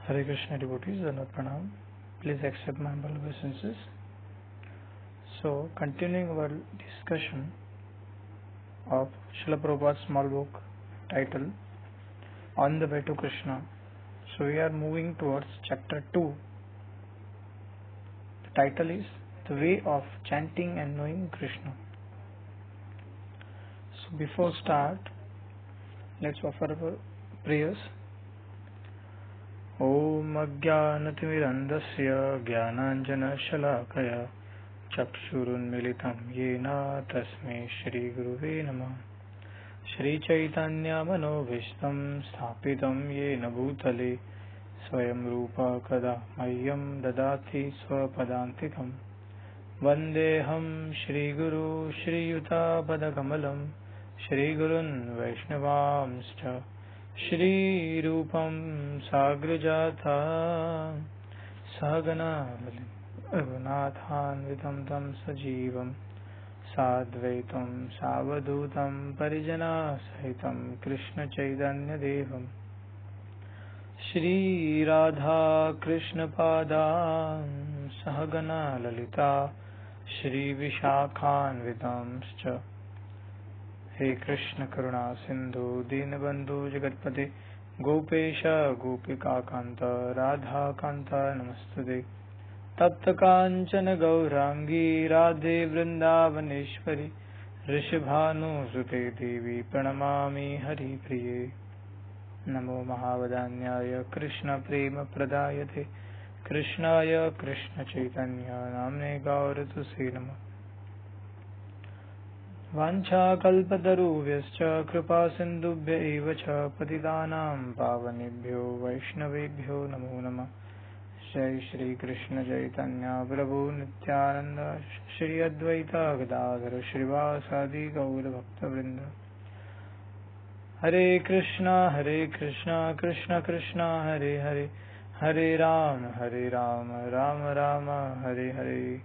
Hare Krishna devotees, Dandavat Pranam. Please accept my humble obeisances. So, continuing our discussion of Srila Prabhupada's small book titled On the Way to Krishna. So, we are moving towards chapter 2. The title is The Way of Chanting and Knowing Krishna. So, before start, let's offer our prayers. Om Ajnanatimirandasya Jnananjanashalakaya Chakshurunmilitam Yena Tasmai Shri Guruve Namah. Shri Chaitanya Manovishtam Sthapitam Yena Bhutale Swayam Rupa Kada Mahyam Dadati Swapadantikam Vandeham Shri Guru Shri Yuta Padakamalam Shri Gurun Vaishnavamscha Shri Rupam Sagrajata Sahagana Raghunathan Vitam Tam Sajivam Sadvaitam Savadutam Parijana Sahitam Krishna Chaitanya Devam Shri Radha Krishna Pada Sahagana Lalita Shri Vishakhan Vidamscha He Krishna Karuna Sindhu Dinabandhu Jagatpate Gopesha Gopika Kanta Radha Kanta Namastude Tapta Kanchana Gaurangi Radhe Vrindavaneshwari Rishabhanu Sute Devi Pranamami Hari Priye Namo Mahavadanyaya Krishna Prema Pradayate Krishnaya Krishna Chaitanya Namne Gauratuse Namah Vancha kalpatarubhyascha kripa sindubhya eva cha patitanam pavanebhyo vaishnavebhyo namo namah. Jai Shri Krishna Chaitanya Prabhu Nityananda Shri Advaita Gadadhara Shrivasadi Gaura Bhakta Vrinda. Hare Krishna Krishna Krishna Hare Hare Hare Rama Rama Rama Hare Hare.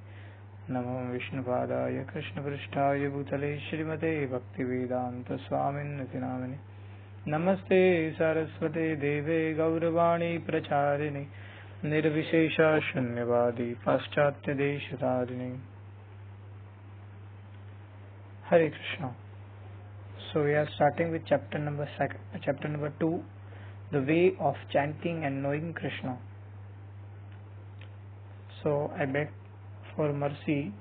Namo Vishnupadaya Krishna Prishtaya Bhutale Shrimate Bhaktivedanta Swaminati Namane Namaste Saraswate Deve Gauravani Pracharini Nirvishesha Shunyavadi Paschatya Deshatarini. Hare Krishna. So we are starting with chapter number 2, The Way of Chanting and Knowing Krishna. So I beg for mercy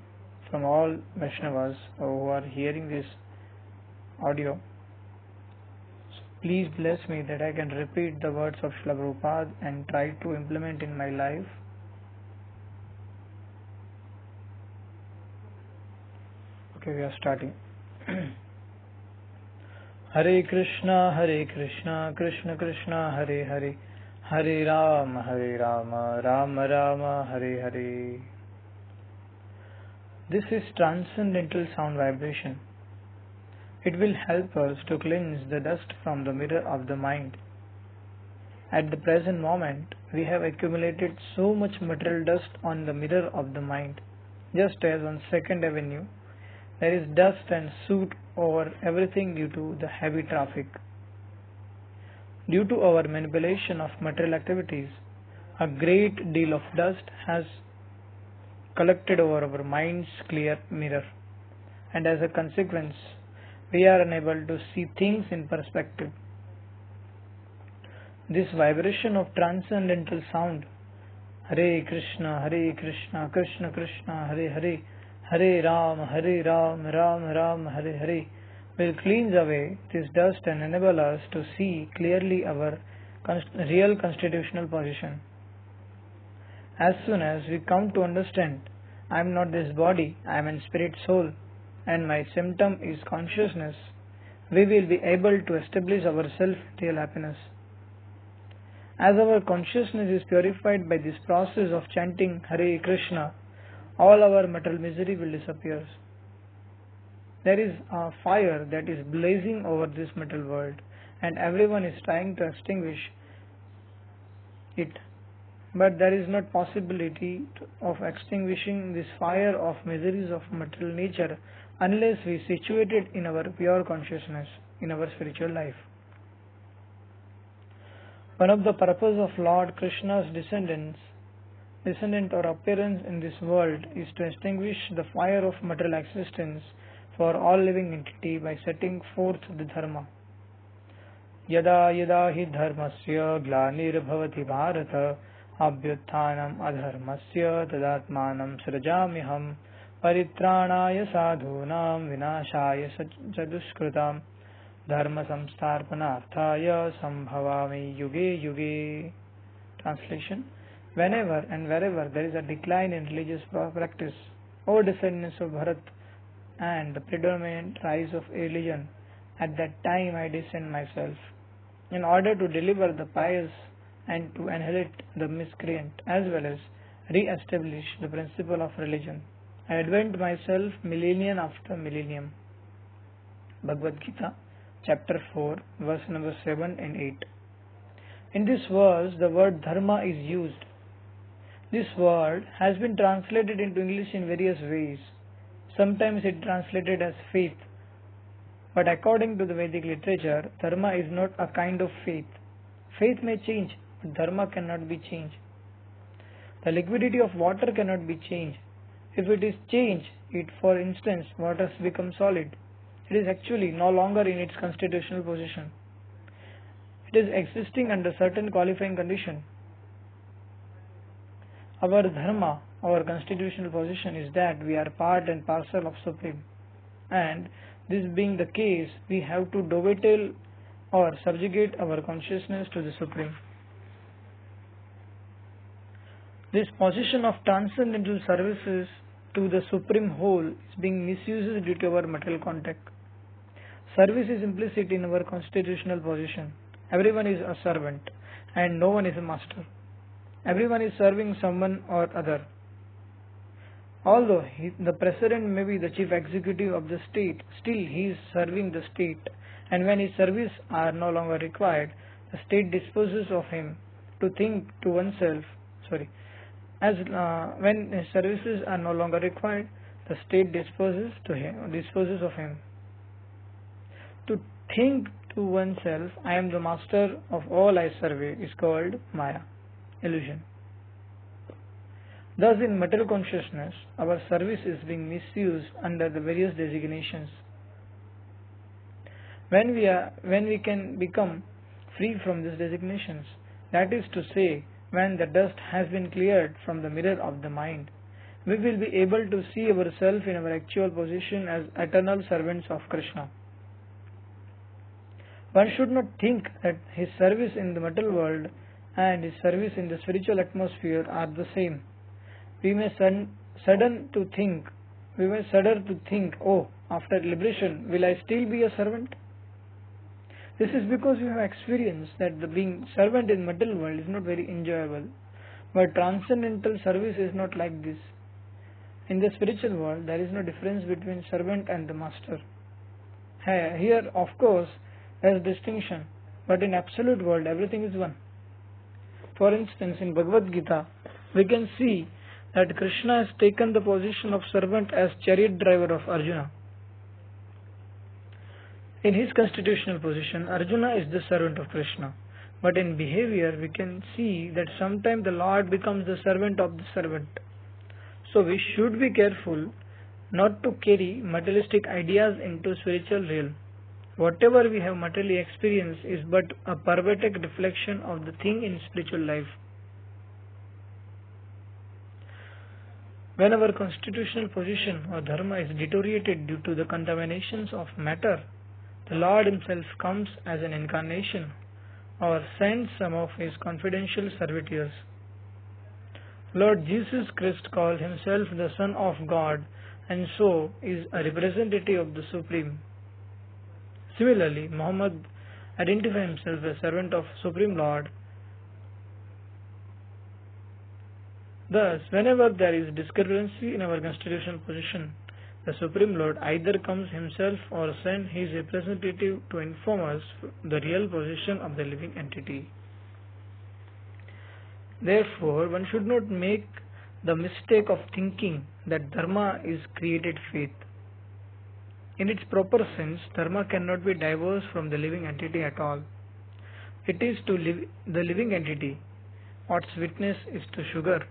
from all Vaishnavas who are hearing this audio. So please bless me that I can repeat the words of Srila Prabhupada and try to implement in my life. Okay, we are starting. Hare Krishna, Krishna Krishna, Hare Hare, Hare Rama, Rama Rama, Hare Hare. This is transcendental sound vibration. It will help us to cleanse the dust from the mirror of the mind. At the present moment, we have accumulated so much material dust on the mirror of the mind. Just as on 2nd Avenue, there is dust and soot over everything due to the heavy traffic. Due to our manipulation of material activities, a great deal of dust has collected over our mind's clear mirror, and as a consequence, we are unable to see things in perspective. This vibration of transcendental sound, Hare Krishna, Krishna Krishna, Hare Hare, Hare Rama, Rama Rama, Hare Hare, will cleanse away this dust and enable us to see clearly our real constitutional position. As soon as we come to understand, I am not this body, I am in spirit soul, and my symptom is consciousness, we will be able to establish our self-real happiness. As our consciousness is purified by this process of chanting Hare Krishna, all our material misery will disappear. There is a fire that is blazing over this material world, and everyone is trying to extinguish it. But there is not possibility of extinguishing this fire of miseries of material nature unless we situate it in our pure consciousness, in our spiritual life. One of the purpose of Lord Krishna's descendant or appearance in this world is to extinguish the fire of material existence for all living entity by setting forth the dharma. Yada yada hi dharmasya glanirabhavati bharata abhyutthanam adharmasya tadatmanam srajamiham paritranaya sadhunam vinashaya chadushkrutam dharma samstarpanarthaya sambhavami yuge yuge. Translation: whenever and wherever there is a decline in religious practice or descendants of Bharat and the predominant rise of religion, at that time I descend myself in order to deliver the pious and to annihilate the miscreant as well as re-establish the principle of religion. I advent myself millennium after millennium. Bhagavad Gita, chapter 4, verse number 7 and 8. In this verse, the word dharma is used. This word has been translated into English in various ways. Sometimes it is translated as faith. But according to the Vedic literature, dharma is not a kind of faith. Faith may change, but dharma cannot be changed. The liquidity of water cannot be changed. If it is changed, for instance, water has become solid. It is actually no longer in its constitutional position. It is existing under certain qualifying condition. Our dharma, our constitutional position is that we are part and parcel of Supreme. And this being the case, we have to dovetail or subjugate our consciousness to the Supreme. This position of transcendental services to the Supreme Whole is being misused due to our material contact. Service is implicit in our constitutional position. Everyone is a servant and no one is a master. Everyone is serving someone or other. Although the president may be the chief executive of the state, still he is serving the state, and when his services are no longer required, the state disposes of him to think to oneself. When his services are no longer required, the state disposes of him. To think to oneself, I am the master of all I survey, is called Maya, illusion. Thus, in material consciousness, our service is being misused under the various designations. When we can become free from these designations, that is to say, when the dust has been cleared from the mirror of the mind, we will be able to see ourselves in our actual position as eternal servants of Kṛṣṇa. One should not think that his service in the material world and his service in the spiritual atmosphere are the same. We may shudder to think, oh, after liberation, will I still be a servant? This is because we have experienced that the being servant in material world is not very enjoyable. But transcendental service is not like this. In the spiritual world, there is no difference between servant and the master. Here, of course, there is distinction, but in absolute world, everything is one. For instance, in Bhagavad Gita, we can see that Kṛṣṇa has taken the position of servant as chariot driver of Arjuna. In his constitutional position, Arjuna is the servant of Kṛṣṇa. But in behavior, we can see that sometimes the Lord becomes the servant of the servant. So we should be careful not to carry materialistic ideas into spiritual realm. Whatever we have materially experienced is but a perverted reflection of the thing in spiritual life. When our constitutional position or dharma is deteriorated due to the contaminations of matter, the Lord himself comes as an incarnation or sends some of his confidential servitors. Lord Jesus Christ called himself the Son of God and so is a representative of the Supreme. Similarly, Muhammad identified himself as servant of Supreme Lord. Thus, whenever there is discrepancy in our constitutional position, the Supreme Lord either comes himself or sends his representative to inform us the real position of the living entity. Therefore, one should not make the mistake of thinking that dharma is created faith. In its proper sense, dharma cannot be diverse from the living entity at all. it is to the living entity what sweetness is to sugar,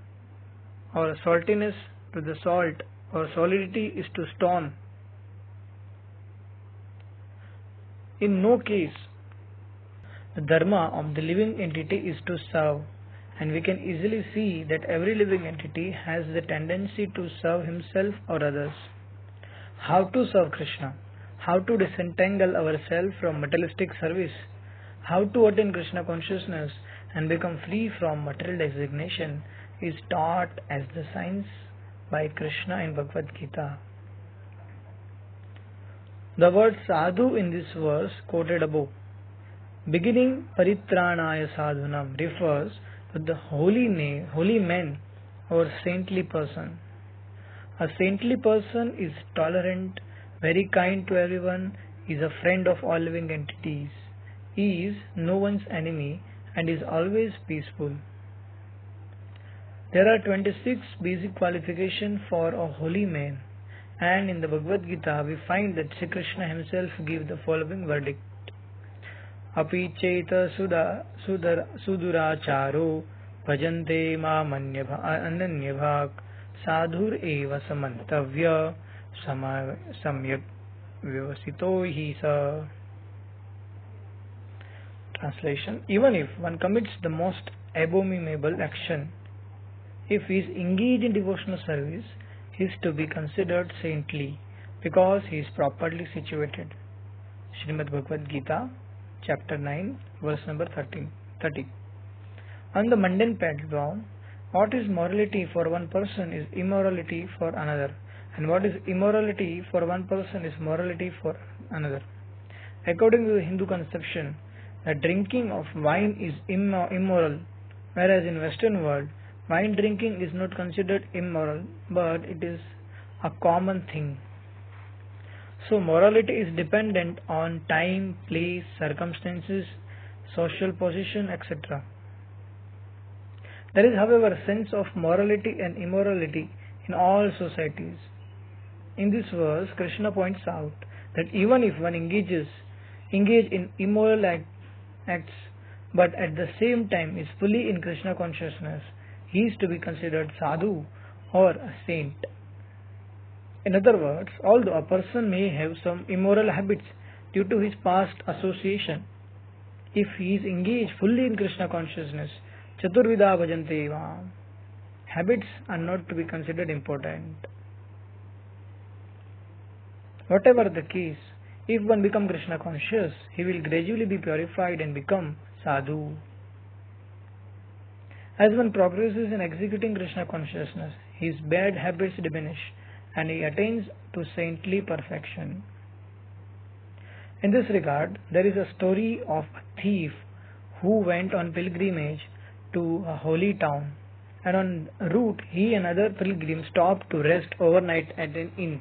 or saltiness to the salt, or solidity is to stone. In no case the dharma of the living entity is to serve, and we can easily see that every living entity has the tendency to serve himself or others. How to serve Krishna? How to disentangle ourselves from materialistic service? How to attain Krishna consciousness and become free from material designation is taught as the science by Krishna in Bhagavad Gita. The word sadhu in this verse quoted above, beginning paritranaya sadhunam, refers to the holy man or saintly person. A saintly person is tolerant, very kind to everyone, is a friend of all living entities, is no one's enemy, and is always peaceful. There are 26 basic qualifications for a holy man, and in the Bhagavad Gita we find that Sri Krishna himself gave the following verdict. Api cheta suduracharo bhajante ma ananyabhak sadhur eva samantavya samyak vivasito hi sa. Translation: even if one commits the most abominable action, if he is engaged in devotional service, he is to be considered saintly because he is properly situated. Srimad Bhagavad Gita, chapter 9, verse number 30. On the mundane platform, what is morality for one person is immorality for another, and what is immorality for one person is morality for another. According to the Hindu conception, the drinking of wine is immoral, whereas in Western world, wine drinking is not considered immoral, but it is a common thing. So morality is dependent on time, place, circumstances, social position, etc. There is, however, a sense of morality and immorality in all societies. In this verse, Krishna points out that even if one engage in immoral acts, but at the same time is fully in Krishna consciousness, he is to be considered sadhu or a saint. In other words, although a person may have some immoral habits due to his past association, if he is engaged fully in Krishna consciousness, chaturvida bhajante vam, habits are not to be considered important. Whatever the case, if one becomes Krishna conscious, he will gradually be purified and become sadhu. As one progresses in executing Krishna consciousness, his bad habits diminish and he attains to saintly perfection. In this regard, there is a story of a thief who went on pilgrimage to a holy town, and on route he and other pilgrims stopped to rest overnight at an inn.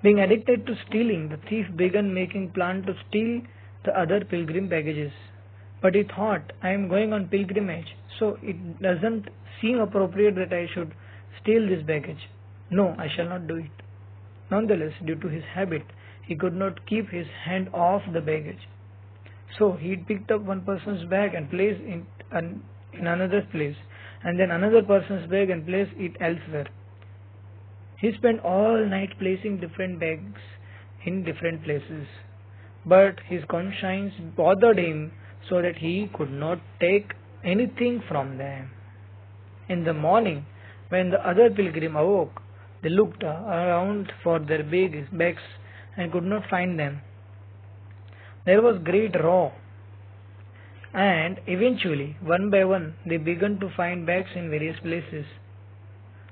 Being addicted to stealing, the thief began making plans to steal the other pilgrim baggages. But he thought, I am going on pilgrimage, so it doesn't seem appropriate that I should steal this baggage. No, I shall not do it. Nonetheless, due to his habit, he could not keep his hand off the baggage. So he picked up one person's bag and placed it in another place, and then another person's bag and placed it elsewhere. He spent all night placing different bags in different places, but his conscience bothered him so that he could not take anything from them. In the morning, when the other pilgrim awoke, they looked around for their bags and could not find them. There was great row, and eventually, one by one, they began to find bags in various places.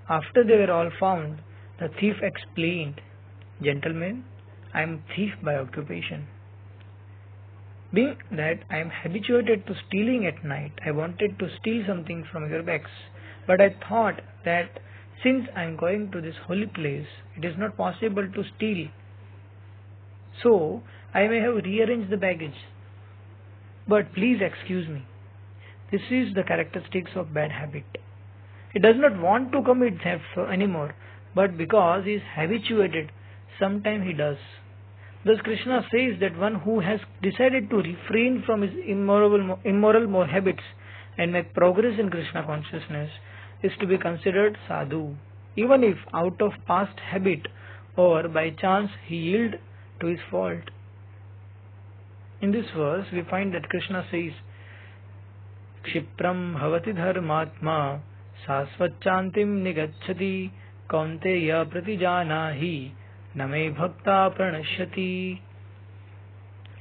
After they were all found, the thief explained, Gentlemen, I am a thief by occupation. Being that I am habituated to stealing at night, I wanted to steal something from your bags, but I thought that since I am going to this holy place, it is not possible to steal. So, I may have rearranged the baggage. But please excuse me. This is the characteristics of bad habit. He does not want to commit theft anymore, but because he is habituated, sometimes he does. Thus Krishna says that one who has decided to refrain from his immoral more habits and make progress in Krishna consciousness is to be considered sadhu, even if out of past habit or by chance he yield to his fault. In this verse we find that Krishna says, Kshipram bhavati dharmatma sasvachantim nigacchati kaunteya pratijanahi name bhakta pranashyati.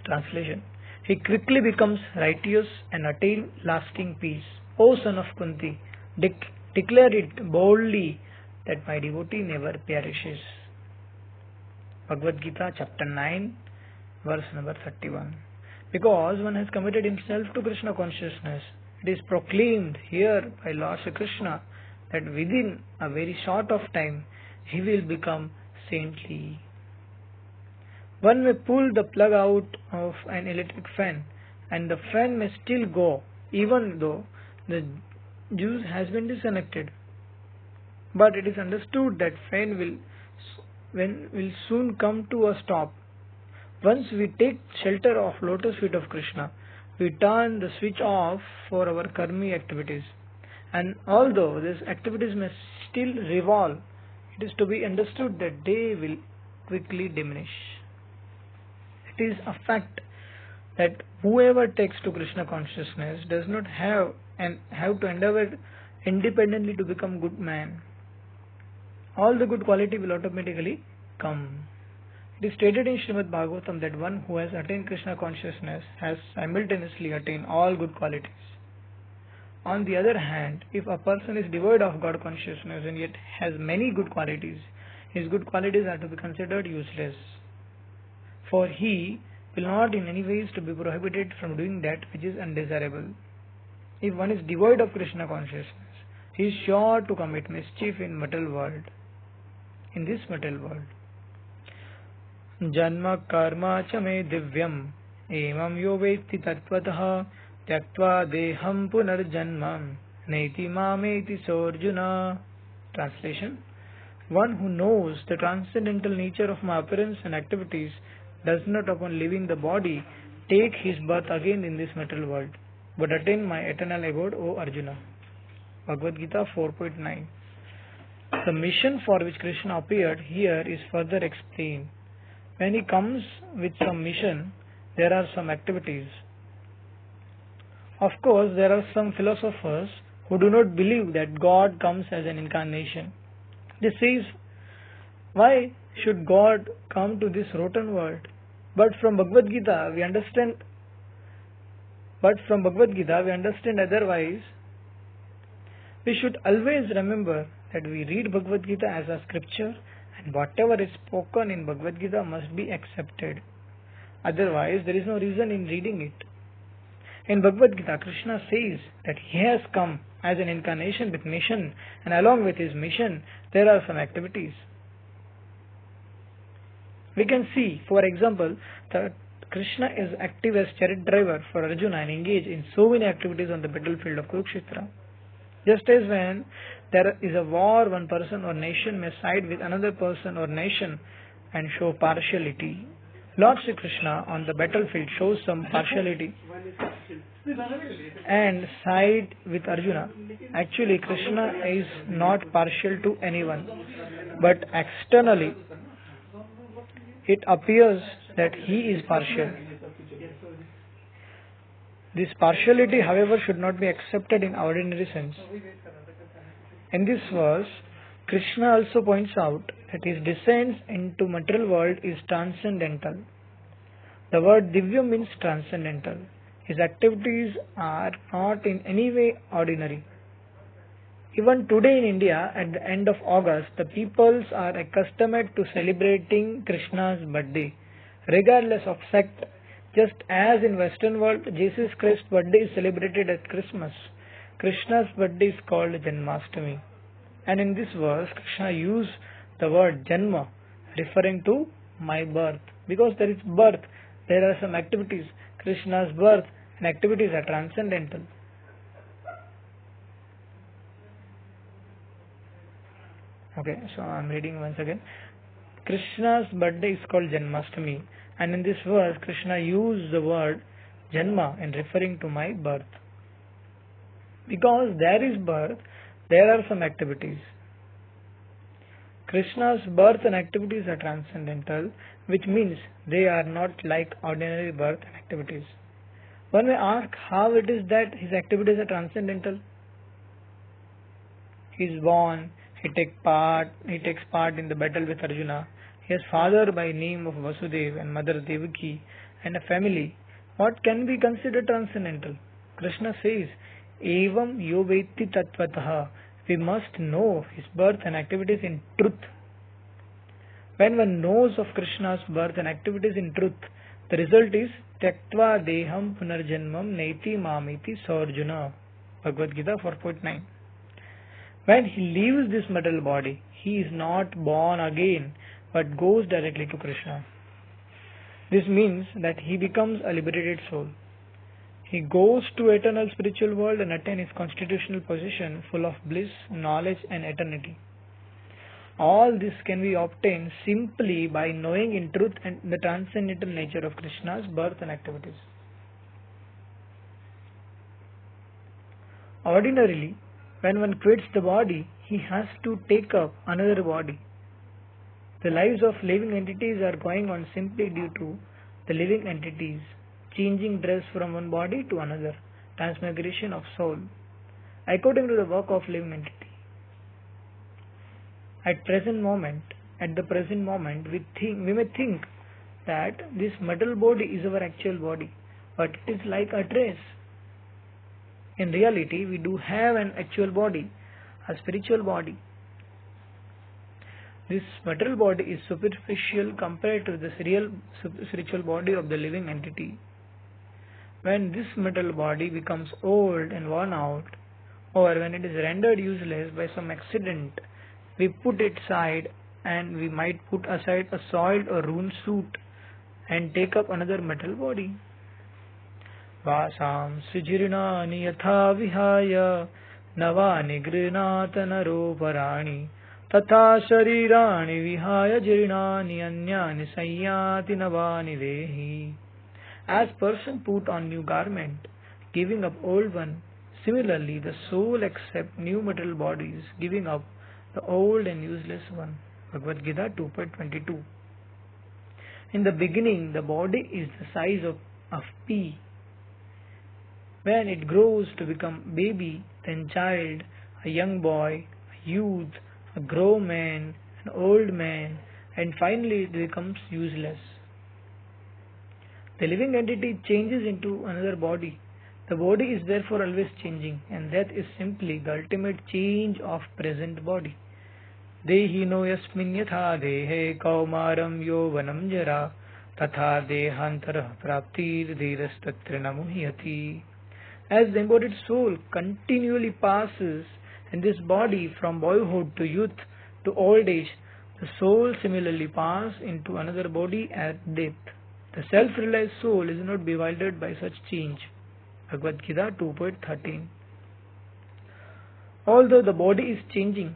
Translation: he quickly becomes righteous and attain lasting peace. O son of Kunti, declare it boldly that my devotee never perishes. Bhagavad Gita chapter 9 verse number 31. Because one has committed himself to Krishna consciousness, it is proclaimed here by Lord Shri Krishna that within a very short of time he will become saintly. One may pull the plug out of an electric fan and the fan may still go even though the juice has been disconnected. But it is understood that fan will soon come to a stop. Once we take shelter of lotus feet of Krishna, we turn the switch off for our karmi activities. And although these activities may still revolve, it is to be understood that they will quickly diminish. It is a fact that whoever takes to Krishna consciousness does not have to endeavor independently to become good man. All the good quality will automatically come. It is stated in Srimad Bhagavatam that one who has attained Krishna consciousness has simultaneously attained all good qualities. On the other hand, if a person is devoid of God consciousness and yet has many good qualities, his good qualities are to be considered useless. For he will not in any ways to be prohibited from doing that which is undesirable. If one is devoid of Krishna consciousness, he is sure to commit mischief in this material world. Janma karma cha me divyam emam yo veti tattvataha tyaktva deham punarjanmam neti mameti sorjuna. Translation: one who knows the transcendental nature of my appearance and activities does not upon leaving the body take his birth again in this material world, but attain my eternal abode, O Arjuna. Bhagavad Gita 4.9. The mission for which Krishna appeared here is further explained. When he comes with some mission, there are some activities. Of course, there are some philosophers who do not believe that God comes as an incarnation. They say, why should God come to this rotten world? But from Bhagavad Gita we understand otherwise. We should always remember that we read Bhagavad Gita as a scripture and whatever is spoken in Bhagavad Gita must be accepted. Otherwise, there is no reason in reading it. In Bhagavad Gita, Krishna says that he has come as an incarnation with mission, and along with his mission, there are some activities. We can see, for example, that Krishna is active as chariot driver for Arjuna and engaged in so many activities on the battlefield of Kurukshetra. Just as when there is a war, one person or nation may side with another person or nation and show partiality. Lord Shri Krishna on the battlefield shows some partiality and side with Arjuna. Actually, Krishna is not partial to anyone, but externally it appears that he is partial. This partiality, however, should not be accepted in ordinary sense. In this verse, Krishna also points out that his descent into material world is transcendental. The word Divya means transcendental. His activities are not in any way ordinary. Even today in India, at the end of August, the peoples are accustomed to celebrating Krishna's birthday, regardless of sect. Just as in Western world, Jesus Christ's birthday is celebrated at Christmas, Krishna's birthday is called Janmashtami. And in this verse, Krishna used the word Janma, referring to my birth. Because there is birth, there are some activities. Krishna's birth and activities are transcendental. Okay, so I am reading once again. Krishna's birthday is called Janmashtami, And in this verse, Kṛṣṇa used the word Janma in referring to my birth. Because there is birth, there are some activities. Kṛṣṇa's birth and activities are transcendental, which means they are not like ordinary birth and activities. One may ask how it is that his activities are transcendental. He is born, he takes part in the battle with Arjuna. He has father by name of Vasudeva and mother Devaki and a family. What can be considered transcendental? Kṛṣṇa says, Evam yo vetti tattvataha. We must know his birth and activities in truth. When one knows of Kṛṣṇa's birth and activities in truth, the result is Tyaktva deham punarjanmam neti mamiti saurjuna. Bhagavad Gita 4.9. When he leaves this material body, he is not born again, but goes directly to Kṛṣṇa. This means that he becomes a liberated soul. He goes to eternal spiritual world and attains his constitutional position full of bliss, knowledge and eternity. All this can be obtained simply by knowing in truth and the transcendental nature of Kṛṣṇa's birth and activities. Ordinarily, when one quits the body, he has to take up another body. The lives of living entities are going on simply due to the living entities changing dress from one body to another, transmigration of soul, according to the work of living entity. At the present moment, we may think that this material body is our actual body, but it is like a dress. In reality, we do have an actual body, a spiritual body. This material body is superficial compared to the real spiritual body of the living entity. When this material body becomes old and worn out, or when it is rendered useless by some accident, we put it aside, and we might put aside a soiled or ruined suit and take up another material body. Vasam sujirnani yatha vihaya navani grinata naro parani tatha sharirani vihaya jirnani anyani sayyati navani vehi. As person put on new garment, giving up old one, similarly the soul accepts new material bodies, giving up the old and useless one. Bhagavad Gita 2.22. In the beginning, the body is the size of pea. When it grows to become baby, then child, a young boy, a youth, a grown man, an old man, and finally it becomes useless. The living entity changes into another body. The body is therefore always changing, and that is simply the ultimate change of present body. Dehi no yasmin yatha dehe kaumaram yovanam jara tatha dehantara praptir dhirastatra namuhyati. As the embodied soul continually passes in this body from boyhood to youth to old age, the soul similarly passes into another body at death. The self-realized soul is not bewildered by such change. Bhagavad Gita 2.13. Although the body is changing,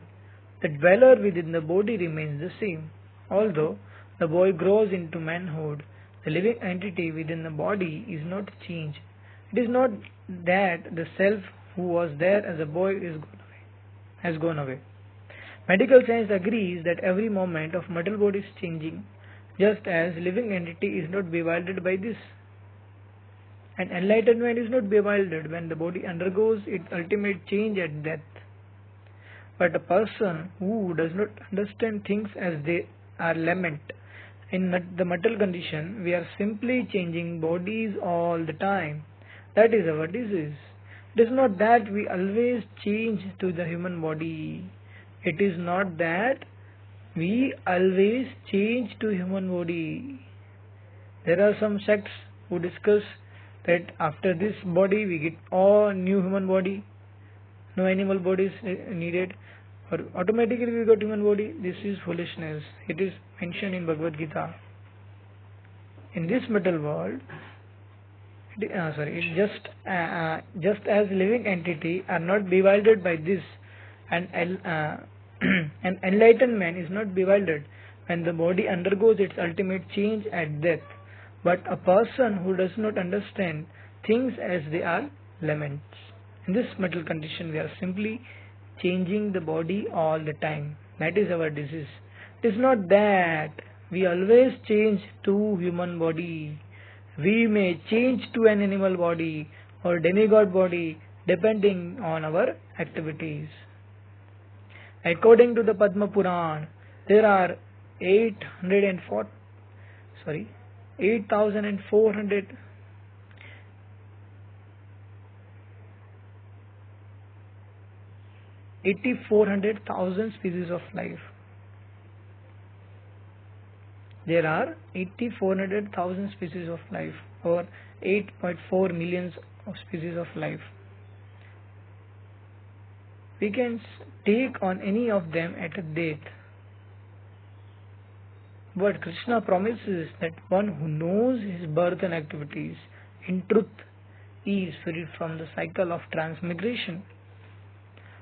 the dweller within the body remains the same. Although the boy grows into manhood, the living entity within the body is not changed. It is not that the self who was there as a boy has gone away. Medical science agrees that every moment of material body is changing, just as living entity is not bewildered by this. An enlightened man is not bewildered when the body undergoes its ultimate change at death. But a person who does not understand things as they are lament, in the material condition, we are simply changing bodies all the time. That is our disease. It is not that we always change to the human body. It is not that we always change to human body. There are some sects who discuss that after this body we get all new human body, no animal body is needed, or automatically we got human body. This is foolishness. It is mentioned in Bhagavad Gita. In this material world, just as living entity are not bewildered by this, and an enlightened man is not bewildered when the body undergoes its ultimate change at death. But a person who does not understand things as they are laments. In this mental condition, we are simply changing the body all the time. That is our disease. It is not that we always change to human body. We may change to an animal body or demigod body depending on our activities. According to the Padma Puran, there are 8,400,000 species of life. There are 8,400,000 species of life, or 8.4 million of species of life. We can take on any of them at a death. But Kṛṣṇa promises that one who knows his birth and activities in truth is freed from the cycle of transmigration.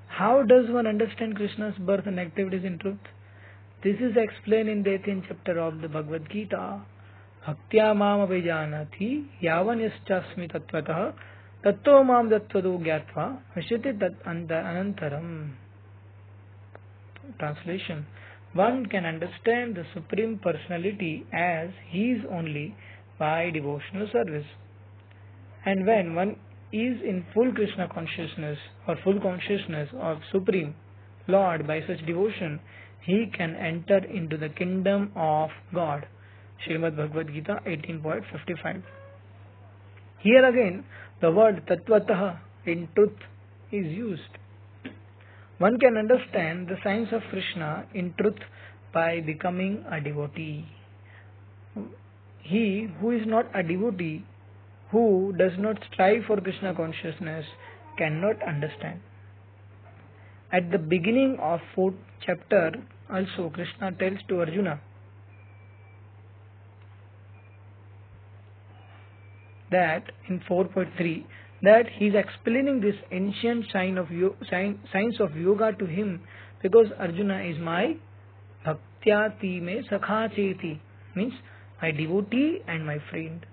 How does one understand Krishna's birth and activities in truth? This is explained in the 18th chapter of the Bhagavad Gita. Bhaktya mam avijanati yavan yaschasmi tatvatah tatto mam dattvado gyatva vashyate tat anantaram. Translation: one can understand the Supreme Personality as He is only by devotional service. And when one is in full Krishna consciousness or full consciousness of Supreme Lord by such devotion, he can enter into the kingdom of God. Srimad Bhagavad Gita 18.55. Here again, the word Tatvatah in truth is used. One can understand the signs of Krishna in truth by becoming a devotee. He who is not a devotee, who does not strive for Krishna consciousness, cannot understand. At the beginning of 4th chapter, also Krishna tells to Arjuna that in 4.3 that he is explaining this ancient science of yoga to him, because Arjuna is my bhaktyati me sakha cheti, means my devotee and my friend.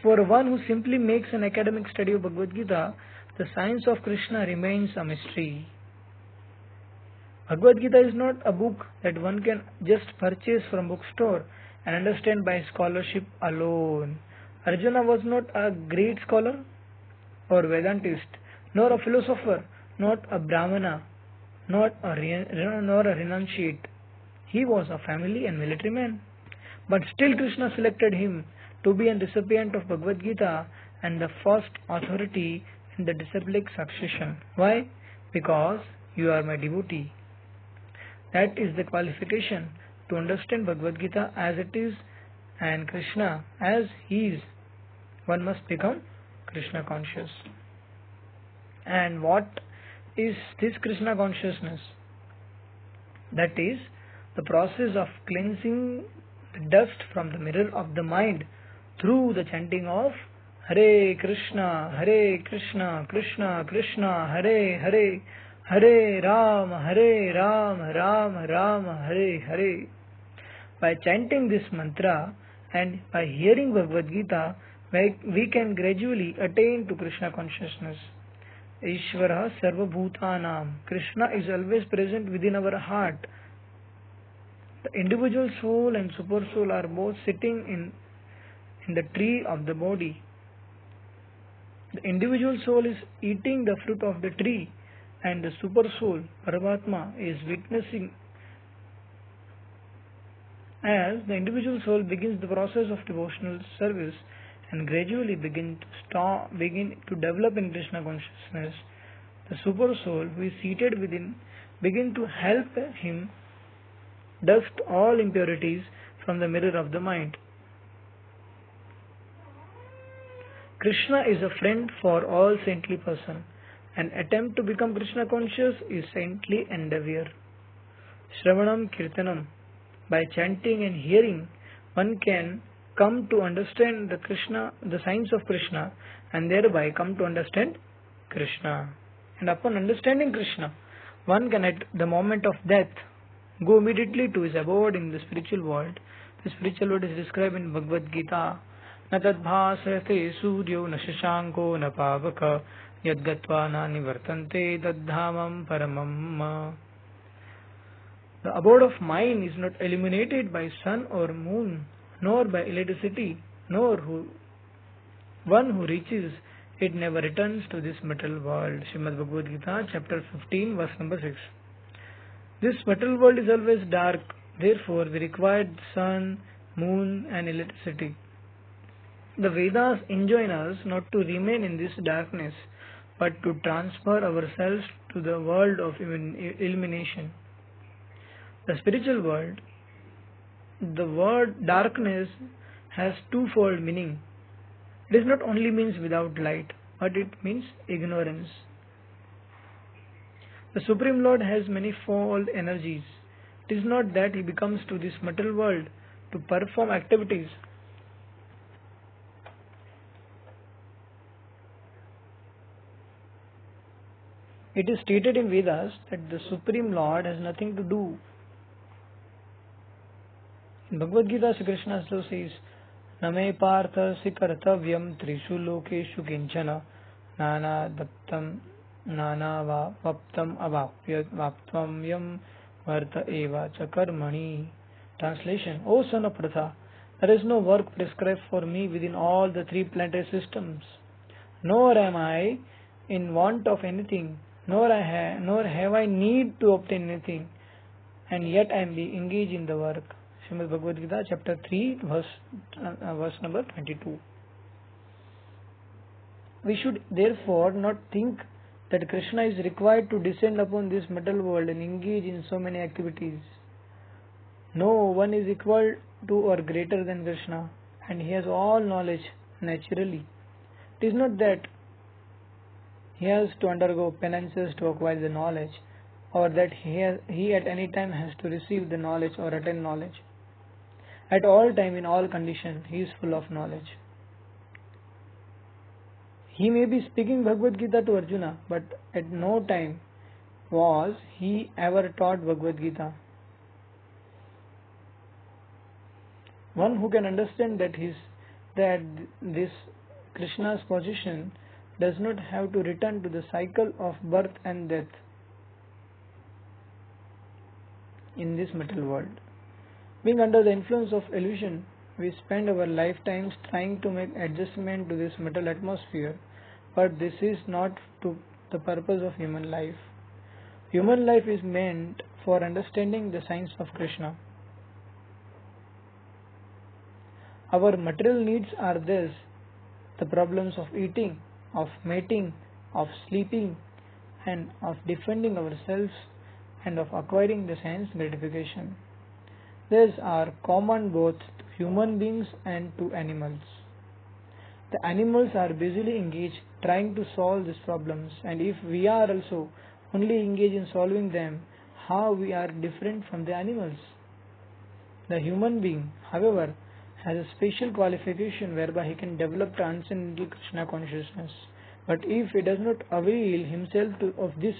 For one who simply makes an academic study of Bhagavad Gita, the science of Krishna remains a mystery. Bhagavad Gita is not a book that one can just purchase from bookstore and understand by scholarship alone. Arjuna was not a great scholar or Vedantist, nor a philosopher, not a Brahmana, nor a renunciate. He was a family and military man. But still Krishna selected him to be a recipient of Bhagavad Gita and the first authority in the disciplic succession. Why? Because you are my devotee. That is the qualification to understand Bhagavad Gita as it is and Krishna as he is. One must become Krishna conscious. And what is this Krishna consciousness? That is the process of cleansing the dust from the mirror of the mind through the chanting of Hare Kṛṣṇa, Hare Kṛṣṇa, Kṛṣṇa Kṛṣṇa, Hare Hare, Hare Ram, Ram Ram, Hare Hare. By chanting this mantra and by hearing Bhagavad Gita, we can gradually attain to Krishna consciousness. Ishvara Sarva Bhutanam. Krishna is always present within our heart. The individual soul and super soul are both sitting in the tree of the body. The individual soul is eating the fruit of the tree, and the super soul, Paramatma, is witnessing. As the individual soul begins the process of devotional service and gradually begin to develop in Krishna consciousness, the super soul who is seated within begin to help him dust all impurities from the mirror of the mind. Krishna is a friend for all saintly person. An attempt to become Krishna conscious is saintly endeavor. Shravanam Kirtanam. By chanting and hearing, one can come to understand the signs of Krishna, and thereby come to understand Krishna. And upon understanding Krishna, one can at the moment of death go immediately to his abode in the spiritual world The spiritual world is described in Bhagavad Gita. Na tadbhasrate suryo na shashanko na pavaka yadgatva na nivartante tadhamam paramam. The abode of mind is not illuminated by sun or moon, nor by electricity, nor one who reaches it never returns to this material world. Srimad Bhagavad Gita, chapter 15, verse number 6. This material world is always dark, therefore we require sun, moon and electricity. The Vedas enjoin us not to remain in this darkness, but to transfer ourselves to the world of illumination. The spiritual world, the word darkness has twofold meaning. It does not only means without light, but it means ignorance. The Supreme Lord has manifold energies. It is not that he becomes to this material world to perform activities. It is stated in Vedas that the Supreme Lord has nothing to do. In Bhagavad Gita, Sri Kṛṣṇa also says, Name partha sikartavyam trishu lokeshu kinchana nana daptam nana vaptam avaptvam yam varta eva chakarmani. Translation: O son of Pratha, there is no work prescribed for me within all the three planetary systems, nor am I in want of anything, nor have I need to obtain anything, and yet I am engaged in the work. Srimad Bhagavad Gita, chapter 3, verse number 22. We should therefore not think that Kṛṣṇa is required to descend upon this material world and engage in so many activities. No one is equal to or greater than Kṛṣṇa, and he has all knowledge naturally. It is not that he has to undergo penances to acquire the knowledge, or that he at any time has to receive the knowledge or attain knowledge. At all time, in all conditions, he is full of knowledge. He may be speaking Bhagavad Gita to Arjuna, but at no time was he ever taught Bhagavad Gita. One who can understand that this Kṛṣṇa's position does not have to return to the cycle of birth and death in this material world. Being under the influence of illusion, we spend our lifetimes trying to make adjustment to this material atmosphere, but this is not to the purpose of human life. Human life is meant for understanding the science of Kṛṣṇa. Our material needs are these: the problems of eating, of mating, of sleeping, and of defending ourselves, and of acquiring the sense gratification. These are common both to human beings and to animals. The animals are busily engaged trying to solve these problems, and if we are also only engaged in solving them, how we are different from the animals? The human being, however, has a special qualification whereby he can develop transcendental Kṛṣṇa consciousness. But if he does not avail himself of this,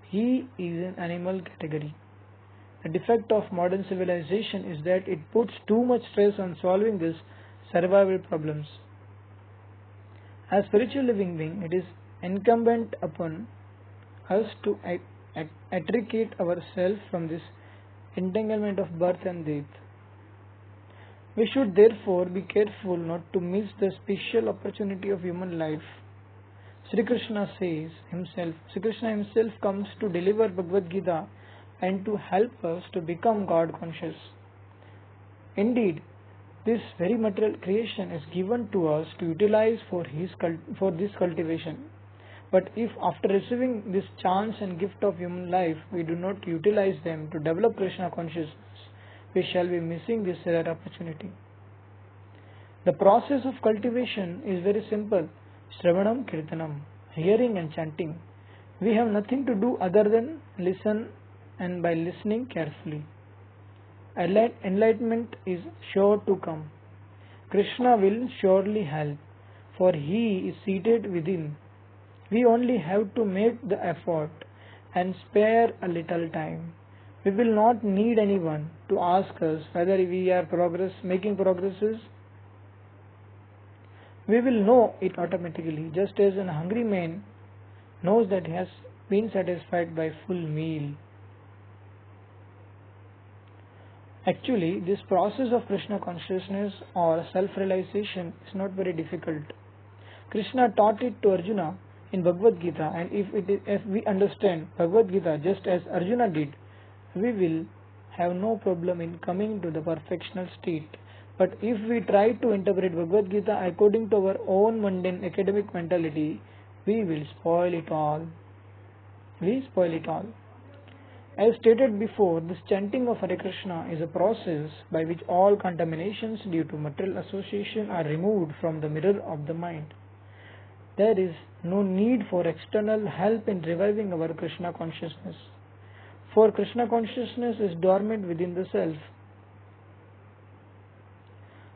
he is an animal category. The defect of modern civilization is that it puts too much stress on solving these survival problems. As spiritual living beings, it is incumbent upon us to extricate ourselves from this entanglement of birth and death. We should therefore be careful not to miss the special opportunity of human life. Sri Kṛṣṇa himself comes to deliver Bhagavad Gita and to help us to become God conscious. Indeed, this very material creation is given to us to utilize for this cultivation. But if after receiving this chance and gift of human life, we do not utilize them to develop Kṛṣṇa consciousness, we shall be missing this rare opportunity. The process of cultivation is very simple: Shravanam Kirtanam, hearing and chanting. We have nothing to do other than listen, and by listening carefully, enlightenment is sure to come. Kṛṣṇa will surely help, for he is seated within. We only have to make the effort and spare a little time. We will not need anyone to ask us whether we are making progresses. We will know it automatically, just as a hungry man knows that he has been satisfied by full meal. Actually, this process of Krishna consciousness or self-realization is not very difficult. Krishna taught it to Arjuna in Bhagavad Gita, and if we understand Bhagavad Gita just as Arjuna did, we will have no problem in coming to the perfectional state. But if we try to interpret Bhagavad Gita according to our own mundane academic mentality, we will spoil it all. As stated before, this chanting of Hare Krishna is a process by which all contaminations due to material association are removed from the mirror of the mind. There is no need for external help in reviving our Krishna consciousness, for Krishna consciousness is dormant within the self.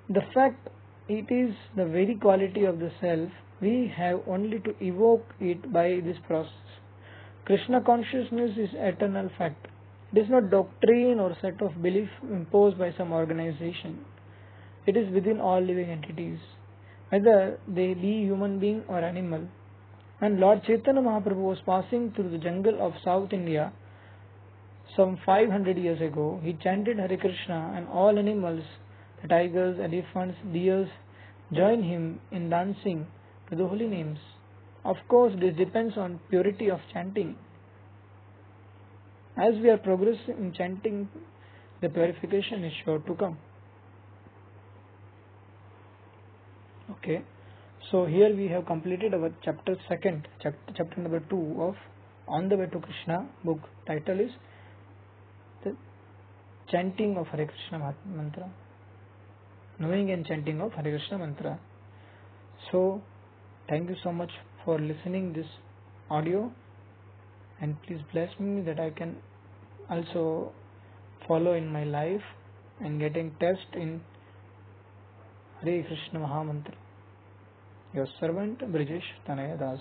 The fact it is the very quality of the self, we have only to evoke it by this process. Krishna consciousness is eternal fact. It is not doctrine or set of belief imposed by some organization. It is within all living entities, whether they be human being or animal. When Lord Chaitanya Mahaprabhu was passing through the jungle of South India some 500 years ago, he chanted Hare Krishna, and all animals, the tigers, elephants, deers, joined him in dancing to the holy names. Of course, this depends on purity of chanting. As we are progressing in chanting, the purification is sure to come. Okay, so here we have completed our chapter number 2 of On the Way to Krishna book. Title is the Chanting of Hare Krishna Mantra. Knowing and chanting of Hare Krishna Mantra. So, thank you so much for listening this audio, and please bless me that I can also follow in my life and getting test in Hare Krishna Mahamantra. Your servant Brijesh Tanaya Das.